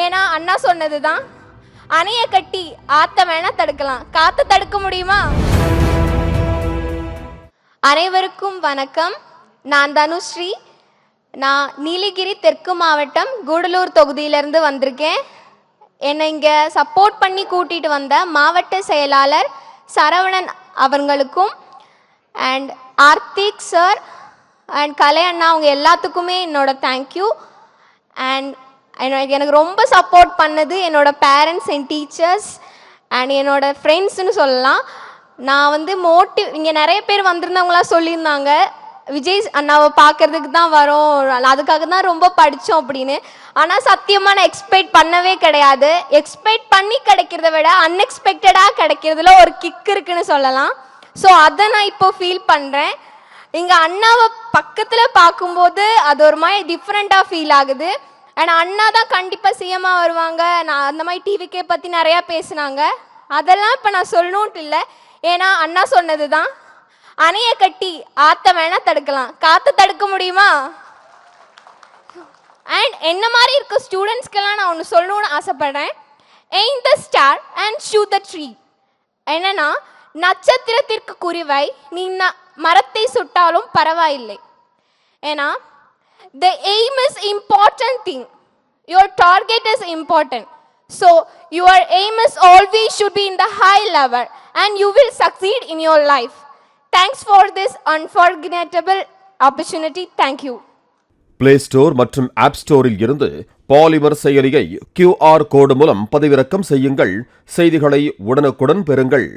ஏன்னா அண்ணா சொன்னதுதான், அணைய கட்டி ஆத்த வேணா தடுக்கலாம், காத்த தடுக்க முடியுமா? அனைவருக்கும் வணக்கம். நான் தனுஸ்ரீ. நான் நீலகிரி தெற்கு மாவட்டம் கூடலூர் தொகுதியிலிருந்து வந்திருக்கேன். என்னை இங்கே சப்போர்ட் பண்ணி கூட்டிகிட்டு வந்த மாவட்ட செயலாளர் சரவணன் அவர்களுக்கும் அண்ட் ஆர்த்திக் சார் அண்ட் கலை அண்ணா அவங்க எல்லாத்துக்குமே என்னோட தேங்க்யூ. அண்ட் எனக்கு ரொம்ப சப்போர்ட் பண்ணது என்னோடய பேரண்ட்ஸ் அண்ட் டீச்சர்ஸ் அண்ட் என்னோடய ஃப்ரெண்ட்ஸ்னு சொல்லலாம். நான் இங்கே நிறைய பேர் வந்திருந்தவங்களாம் சொல்லியிருந்தாங்க, விஜய் அண்ணாவை பார்க்கறதுக்கு தான் வரோம், அதுக்காக தான் ரொம்ப படித்தோம் அப்படின்னு. ஆனால் சத்தியமாக நான் எக்ஸ்பெக்ட் பண்ணவே கிடையாது. எக்ஸ்பெக்ட் பண்ணி கிடைக்கிறத விட அன்எக்ஸ்பெக்டடாக கிடைக்கிறதுல ஒரு கிக் இருக்குன்னு சொல்லலாம். ஸோ அதை நான் இப்போ ஃபீல் பண்ணுறேன். இங்கே அண்ணாவை பக்கத்தில் பார்க்கும்போது அது ஒரு மாதிரி டிஃப்ரெண்ட்டாக ஃபீல் ஆகுது. அண்ட் அண்ணா தான் கண்டிப்பாக சிஎம்மாக வருவாங்க, நான் அந்த மாதிரி டிவிக்கே பற்றி நிறையா பேசினாங்க. அதெல்லாம் இப்போ நான் சொல்லணுன்ட்டு இல்லை, ஏன்னா அண்ணா சொன்னது தான், அணைய கட்டி ஆத்த வேணா தடுக்கலாம், காத்த தடுக்க முடியுமா? அண்ட் என்ன மாதிரி இருக்க ஸ்டூடெண்ட்ஸ்க்கெல்லாம் நான் ஒன்று சொல்லணும்னு ஆசைப்படுறேன். Aim the star and shoot the tree. என்னன்னா, நட்சத்திரத்திற்கு குறிவை நீ மரத்தை சுட்டாலும் பரவாயில்லை. ஏன்னா the aim is important thing, your target is important, so your aim is always should be in the high level and you will succeed in your life. Thanks for this unforgettable opportunity. Thank you. Play Store மற்றும் App Storeல் இருந்து polymer செயலியை QR கோடு மூலம் பதிவிறக்கம் செய்யுங்கள். செய்திகளை உடனுக்குடன் பெறுங்கள்.